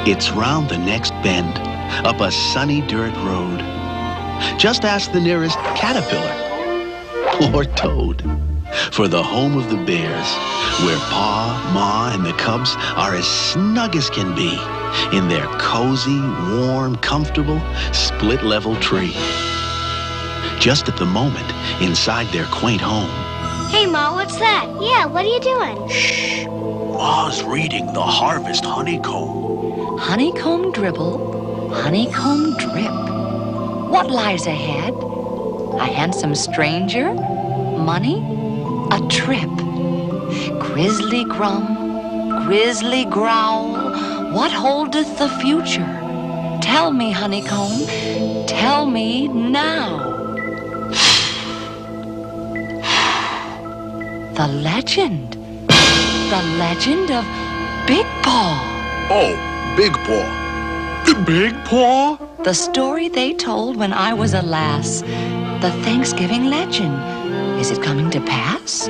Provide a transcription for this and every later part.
It's round the next bend, up a sunny dirt road. Just ask the nearest caterpillar or toad for the home of the bears, where Pa, Ma, and the cubs are as snug as can be in their cozy, warm, comfortable, split-level tree. Just at the moment, inside their quaint home. Hey, Ma, what's that? Yeah, what are you doing? Shh! Ma's reading the Harvest Honeycomb. Honeycomb dribble, honeycomb drip. What lies ahead? A handsome stranger? Money? A trip? Grizzly grum, grizzly growl, what holdeth the future? Tell me, honeycomb, tell me now. The legend of Bigpaw. Oh, Bigpaw. The Bigpaw? The story they told when I was a lass. The Thanksgiving legend. Is it coming to pass?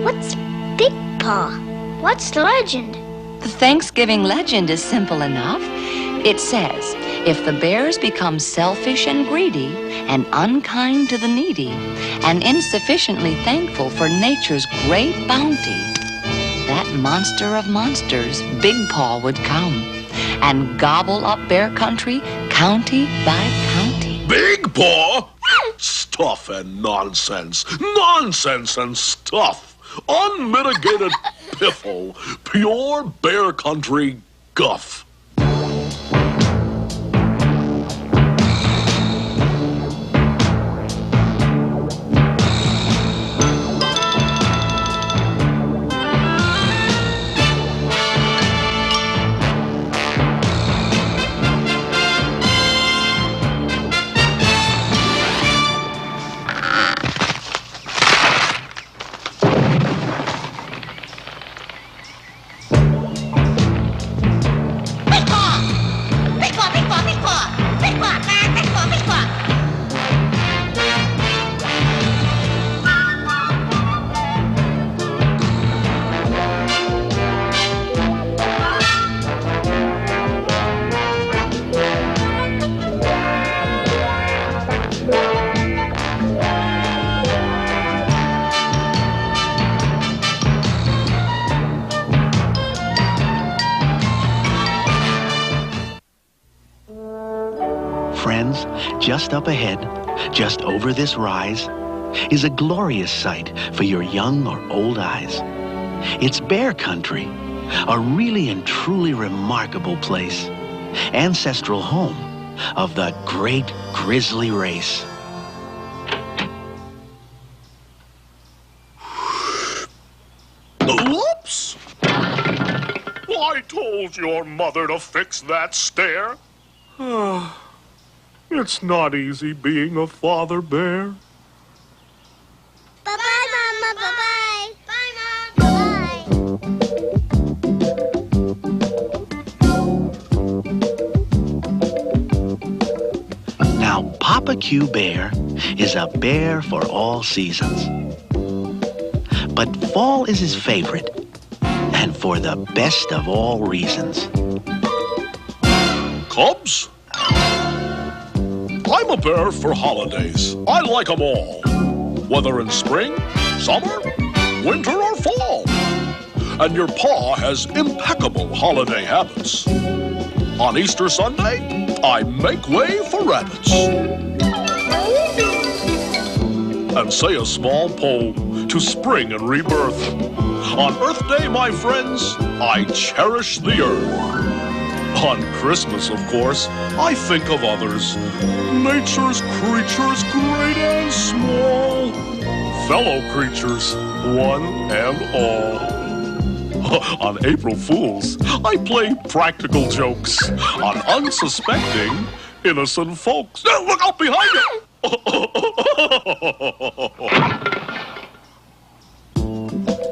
What's Bigpaw? What's the legend? The Thanksgiving legend is simple enough. It says, if the bears become selfish and greedy and unkind to the needy and insufficiently thankful for nature's great bounty, that monster of monsters, Bigpaw, would come and gobble up bear country, county by county. Bigpaw? Stuff and nonsense. Nonsense and stuff. Unmitigated piffle. Pure bear country guff. Friends, just up ahead, just over this rise, is a glorious sight for your young or old eyes. It's bear country, a really and truly remarkable place, ancestral home of the great grizzly race. Whoops! I told your mother to fix that stair. It's not easy being a father bear. Bye-bye, Mama. Bye-bye. Bye, Mom. Now, Papa Q Bear is a bear for all seasons. But fall is his favorite, and for the best of all reasons. Cubs? I'm a bear for holidays. I like 'em all. Whether in spring, summer, winter, or fall. And your pa has impeccable holiday habits. On Easter Sunday, I make way for rabbits. And say a small poem to spring and rebirth. On Earth Day, my friends, I cherish the earth. On Christmas, of course, I think of others. Nature's creatures, great and small. Fellow creatures, one and all. On April Fools, I play practical jokes on unsuspecting, innocent folks. Look out behind you!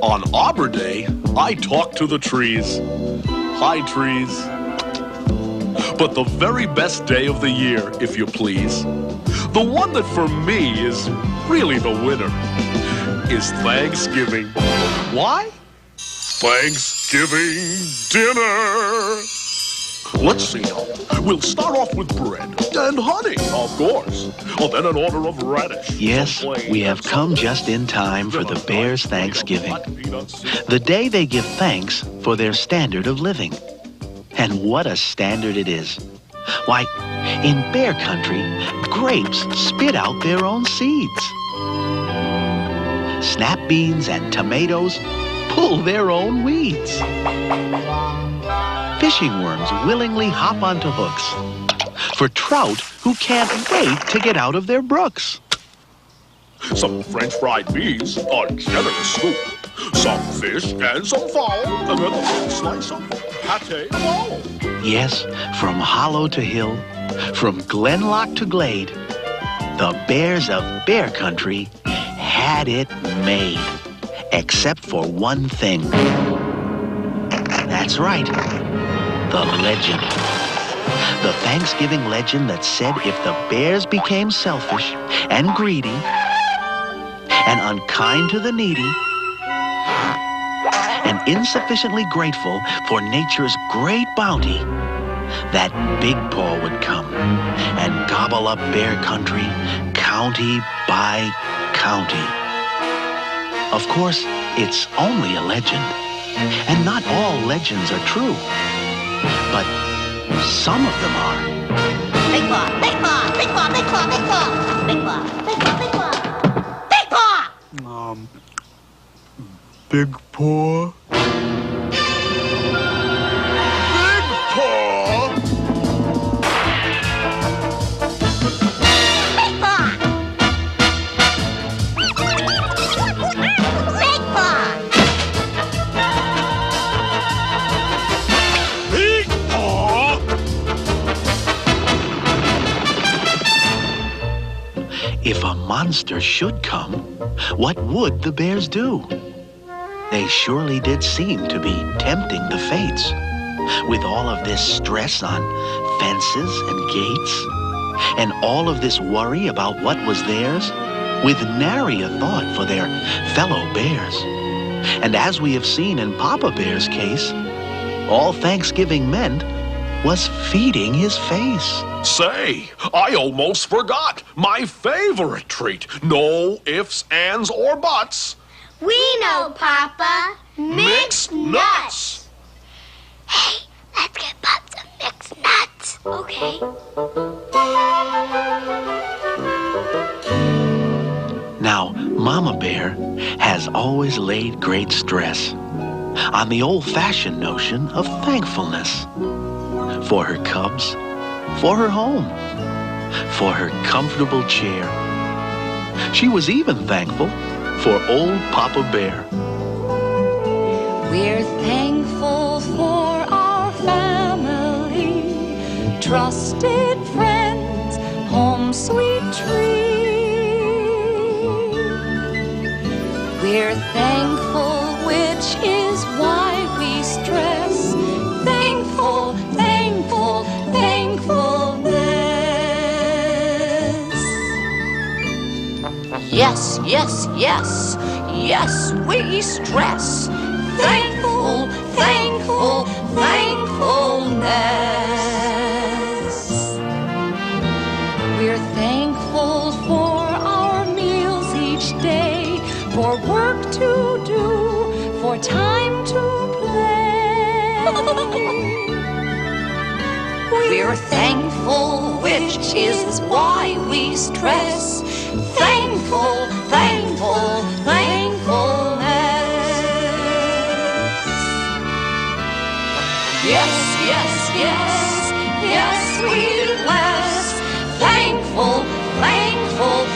On Arbor Day, I talk to the trees. Hi, trees. But the very best day of the year, if you please, the one that for me is really the winner, is Thanksgiving. Why? Thanksgiving dinner. Let's see now. We'll start off with bread and honey, of course. Oh, then an order of radish. Yes, we have come just in time for the Bears' Thanksgiving. The day they give thanks for their standard of living. And what a standard it is. Why, in bear country, grapes spit out their own seeds. Snap beans and tomatoes pull their own weeds. Fishing worms willingly hop onto hooks for trout who can't wait to get out of their brooks. Some French fried beans, a generous scoop. Some fish and some fowl, and then a big slice of pâté of all. Yes, from hollow to hill, from glenlock to glade, the bears of bear country had it made. Except for one thing. That's right, the legend. The Thanksgiving legend that said if the bears became selfish and greedy and unkind to the needy and insufficiently grateful for nature's great bounty, that Bigpaw would come and gobble up bear country, county by county. Of course, it's only a legend, and not all legends are true, but some of them are. Bigpaw, Bigpaw, Bigpaw, Bigpaw, Bigpaw, Bigpaw, Bigpaw, Bigpaw, Bigpaw! Big Paw? If a monster should come, what would the bears do? They surely did seem to be tempting the fates. With all of this stress on fences and gates, and all of this worry about what was theirs, with nary a thought for their fellow bears. And as we have seen in Papa Bear's case, all Thanksgiving meant was feeding his face. Say, I almost forgot my favorite treat. No ifs, ands, or buts. We know, Papa. Mixed nuts. Hey, let's get Pop some mixed nuts. Okay. Now, Mama Bear has always laid great stress on the old-fashioned notion of thankfulness for her cubs, for her home, for her comfortable chair. She was even thankful for old Papa Bear. We're thankful for our family, trusted friends, home sweet tree. We're thankful, which is why we stress thankful, thankful, thankfulness. Yes, yes, yes, yes, we stress thankful, thankful, thankfulness. We're thankful for our meals each day, for work to do, for time to play. We're thankful, which is why we stress thankful, thankful, thankfulness. Yes, yes, yes, yes, we bless thankful, thankful,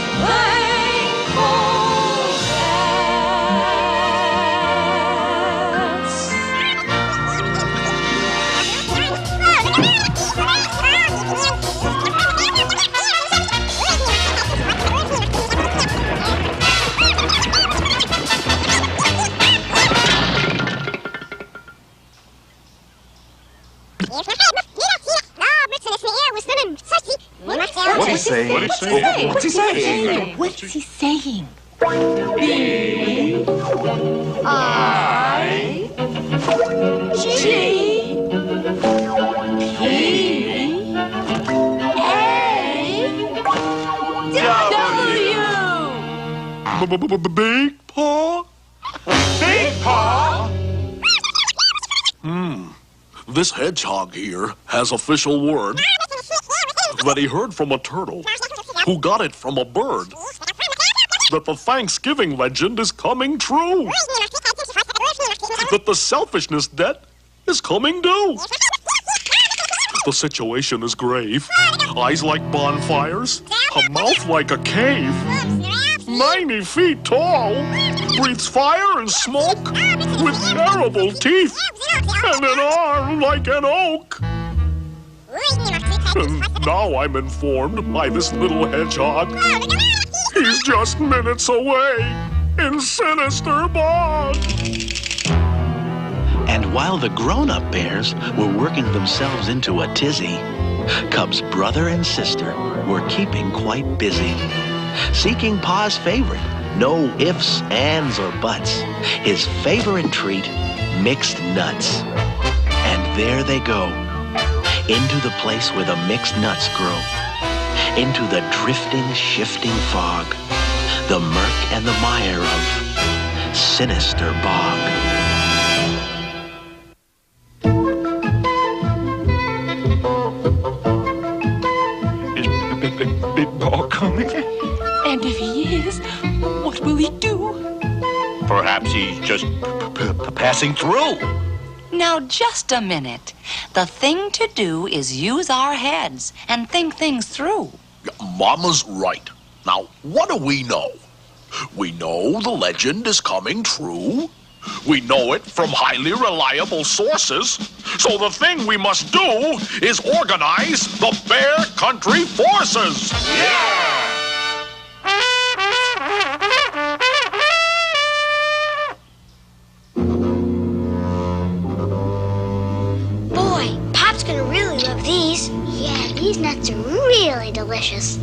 What's he saying? What's he saying? What's he saying? What's he saying? B-I-G-P Bigpaw? Bigpaw? This hedgehog here has official word that he heard from a turtle who got it from a bird that the Thanksgiving legend is coming true. That the selfishness debt is coming due. The situation is grave. Eyes like bonfires, a mouth like a cave. 90 feet tall, breathes fire and smoke, with terrible teeth, and an arm like an oak. And now I'm informed by this little hedgehog, he's just minutes away in Sinister Bog. And while the grown-up bears were working themselves into a tizzy, Cub's brother and sister were keeping quite busy, seeking Pa's favorite, no ifs, ands, or buts, his favorite treat, mixed nuts. And there they go, into the place where the mixed nuts grow, into the drifting, shifting fog, the murk and the mire of Sinister Bog. Bigpaw coming? And if he is, what will he do? Perhaps he's just passing through. Now, just a minute. The thing to do is use our heads and think things through. Mama's right. Now, what do we know? We know the legend is coming true. We know it from highly reliable sources. So the thing we must do is organize the Bear Country Forces. Boy, Pop's gonna really love these. Yeah, these nuts are really delicious.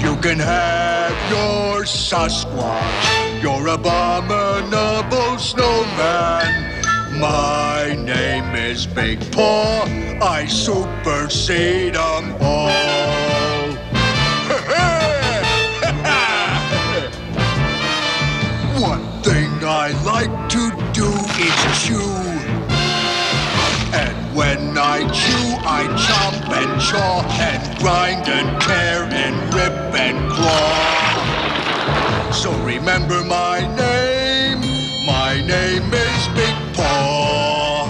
You can have your Sasquatch, your abominable snowman. My name is Bigpaw, I supersede them all. One thing I like to do is chew. And when I chew, I chomp and chaw and grind and tear and rip and claw. So remember my name is Bigpaw.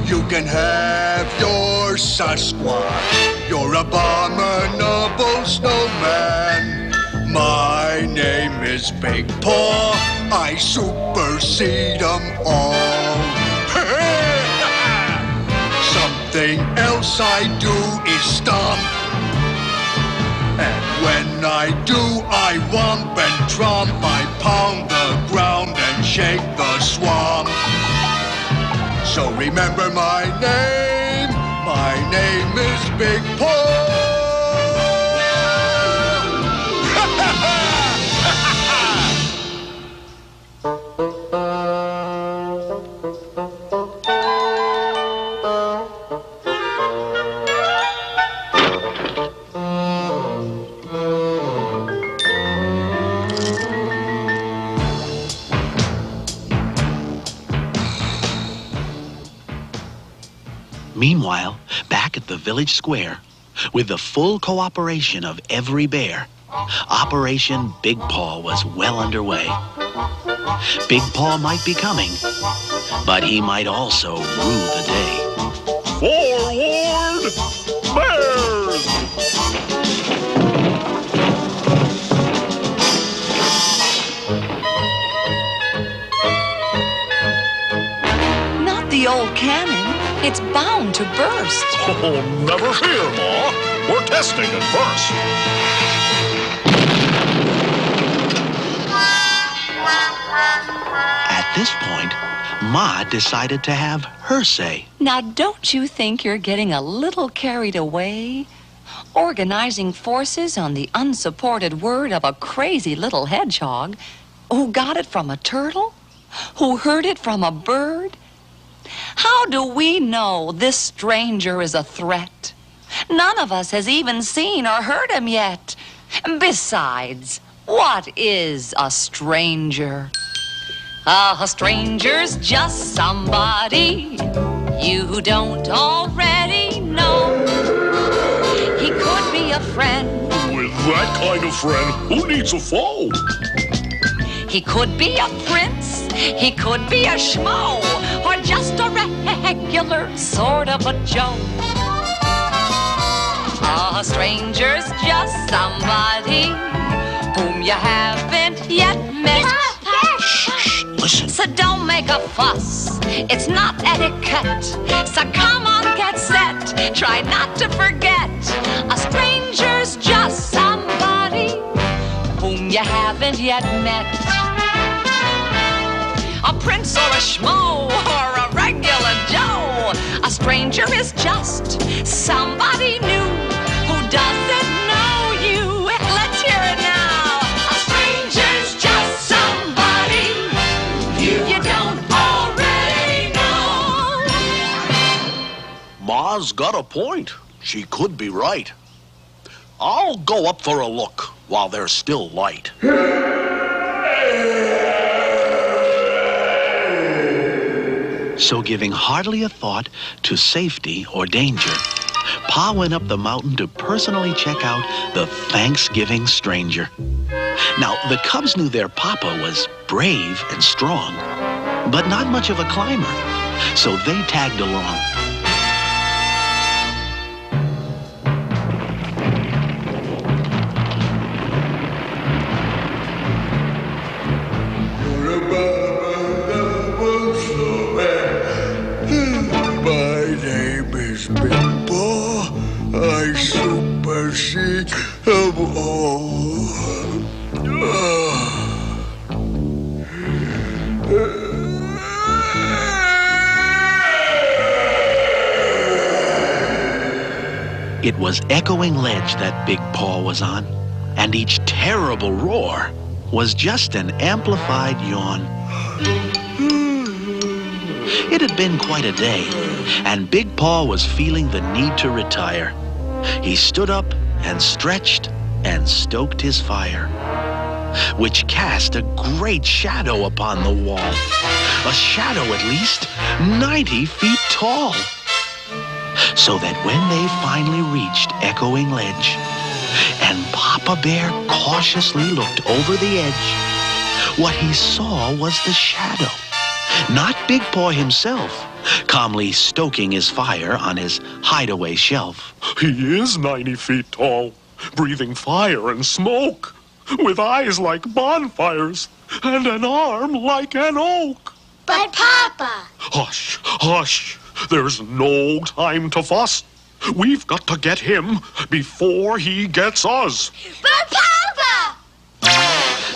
You can have your Sasquatch, your abominable snowman. My name is Bigpaw, I supersede them all. Something else I do is stomp. And when I do, I whomp and tromp. I pound the ground and shake the swamp. So remember my name is Bigpaw. Meanwhile, back at the village square, with the full cooperation of every bear, Operation Bigpaw was well underway. Bigpaw might be coming, but he might also rue the day. Forward, Bears! Not the old cannon. It's bound to burst. Oh, never fear, Ma. We're testing it first. At this point, Ma decided to have her say. Now, don't you think you're getting a little carried away? Organizing forces on the unsupported word of a crazy little hedgehog. Who got it from a turtle? Who heard it from a bird? How do we know this stranger is a threat? None of us has even seen or heard him yet. Besides, what is a stranger? A stranger's just somebody you don't already know. He could be a friend. With that kind of friend, who needs a foe? He could be a prince. He could be a schmo. Or just a regular sort of a Joe. A stranger's just somebody whom you haven't yet met. Shh, listen. So don't make a fuss. It's not etiquette. So come on, get set. Try not to forget. A stranger's just somebody whom you haven't yet met. A prince or a schmo or a regular Joe. A stranger is just somebody new who doesn't know you. Let's hear it now. A stranger's just somebody you don't already know. Ma's got a point. She could be right. I'll go up for a look while there's still light. So giving hardly a thought to safety or danger, Pa went up the mountain to personally check out the Thanksgiving stranger. Now, the cubs knew their papa was brave and strong, but not much of a climber, so they tagged along. My name is Bigpaw. I supersede them all. It was echoing ledge that Bigpaw was on, and each terrible roar was just an amplified yawn. It had been quite a day, and Bigpaw was feeling the need to retire. He stood up and stretched and stoked his fire, which cast a great shadow upon the wall. A shadow at least 90 feet tall. So that when they finally reached echoing ledge, and Papa Bear cautiously looked over the edge, what he saw was the shadow, not Bigpaw himself, calmly stoking his fire on his hideaway shelf. He is 90 feet tall, breathing fire and smoke, with eyes like bonfires and an arm like an oak. But Papa! Hush, hush. There's no time to fuss. We've got to get him before he gets us. But Papa!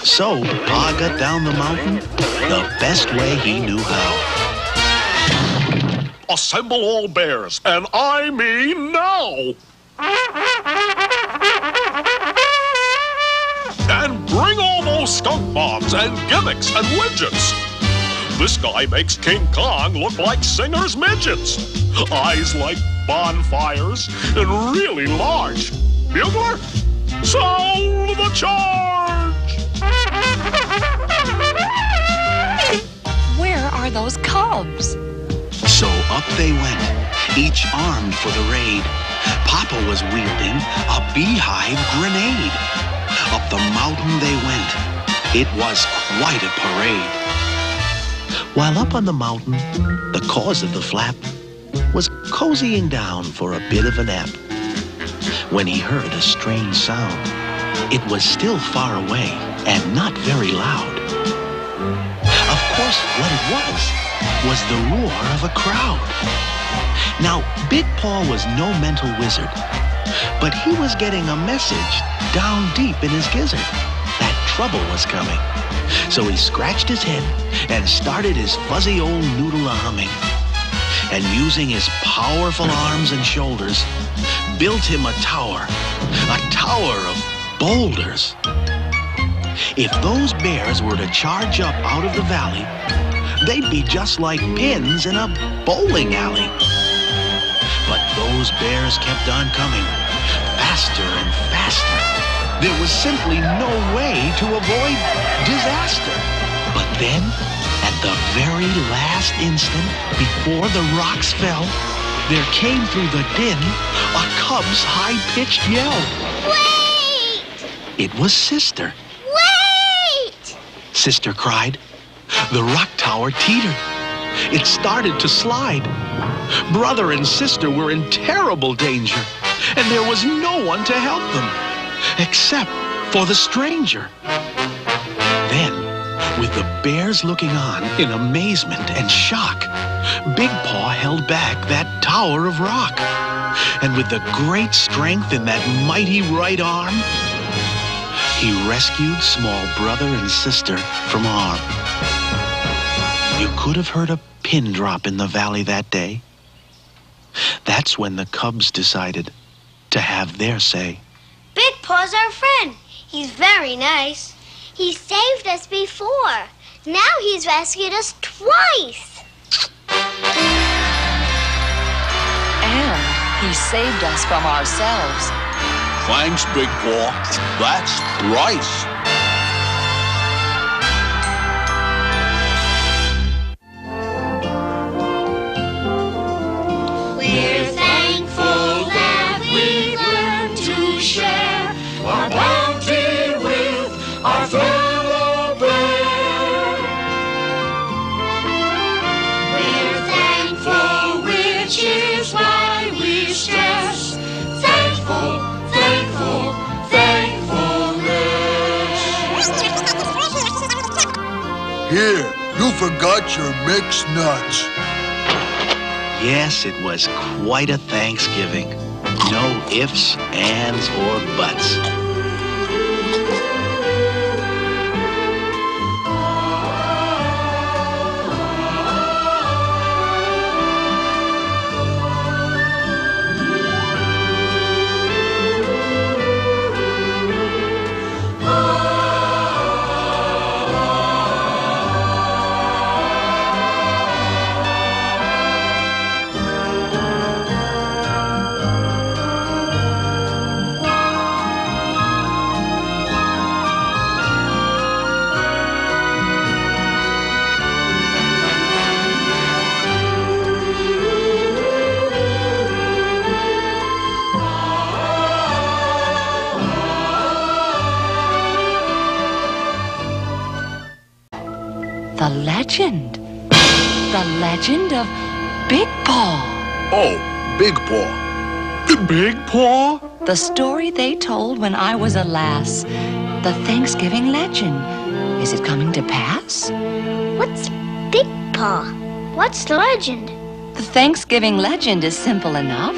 So Pa got down the mountain the best way he knew how. Assemble all bears, and I mean now. And bring all those skunk bombs and gimmicks and widgets. This guy makes King Kong look like Singer's midgets. Eyes like bonfires and really large. Bugler, sound the charge! Where are those cubs? So up they went, each armed for the raid. Papa was wielding a beehive grenade. Up the mountain they went. It was quite a parade. While up on the mountain, the cause of the flap was cozying down for a bit of a nap, when he heard a strange sound. It was still far away and not very loud. Of course, what it was the roar of a crowd. Now, Bigpaw was no mental wizard, but he was getting a message down deep in his gizzard that trouble was coming. So he scratched his head and started his fuzzy old noodle a-humming. And using his powerful arms and shoulders, built him a tower of boulders. If those bears were to charge up out of the valley, they'd be just like pins in a bowling alley. But those bears kept on coming, faster and faster. There was simply no way to avoid disaster. But then, at the very last instant, before the rocks fell, there came through the din a cub's high-pitched yell. Wait! It was Sister. Wait! Sister cried. The rock tower teetered. It started to slide. Brother and sister were in terrible danger, and there was no one to help them, except for the stranger. Then, with the bears looking on in amazement and shock, Bigpaw held back that tower of rock. And with the great strength in that mighty right arm, he rescued small brother and sister from harm. You could have heard a pin drop in the valley that day. That's when the cubs decided to have their say. Bigpaw's our friend. He's very nice. He saved us before. Now he's rescued us twice. And he saved us from ourselves. Thanks, Bigpaw. That's thrice. We're thankful that we've learned to share our bounty with our fellow bear. We're thankful, which is why we stress thankful, thankful, thankfulness. Here, you forgot your mixed nuts. Yes, it was quite a Thanksgiving. No ifs, ands, or buts. The legend. The legend of Bigpaw. Oh, Bigpaw. Bigpaw? The story they told when I was a lass. The Thanksgiving legend. Is it coming to pass? What's Bigpaw? What's the legend? The Thanksgiving legend is simple enough.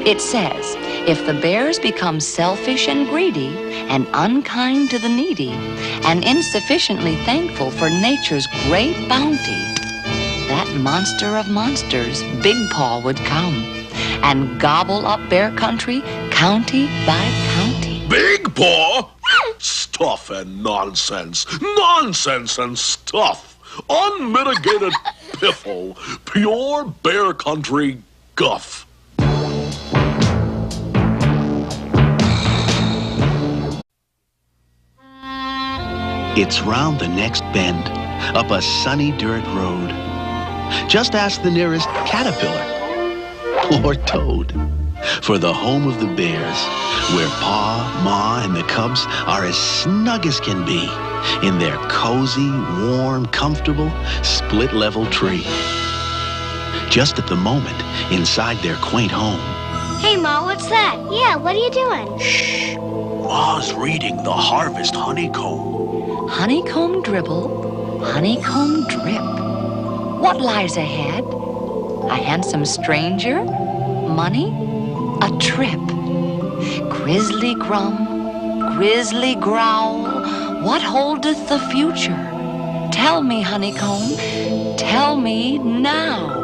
It says, if the bears become selfish and greedy and unkind to the needy and insufficiently thankful for nature's great bounty, that monster of monsters, Bigpaw, would come and gobble up bear country, county by county. Bigpaw? Stuff and nonsense. Nonsense and stuff. Unmitigated piffle. Pure bear country guff. It's round the next bend, up a sunny dirt road. Just ask the nearest caterpillar or toad for the home of the bears, where Pa, Ma, and the cubs are as snug as can be in their cozy, warm, comfortable, split-level tree. Just at the moment, inside their quaint home. Hey, Ma, what's that? Yeah, what are you doing? Shh. Ma's reading the Harvest Honeycomb. Honeycomb dribble, honeycomb drip. What lies ahead? A handsome stranger? Money? A trip? Grizzly grum, grizzly growl, what holdeth the future? Tell me, honeycomb, tell me now.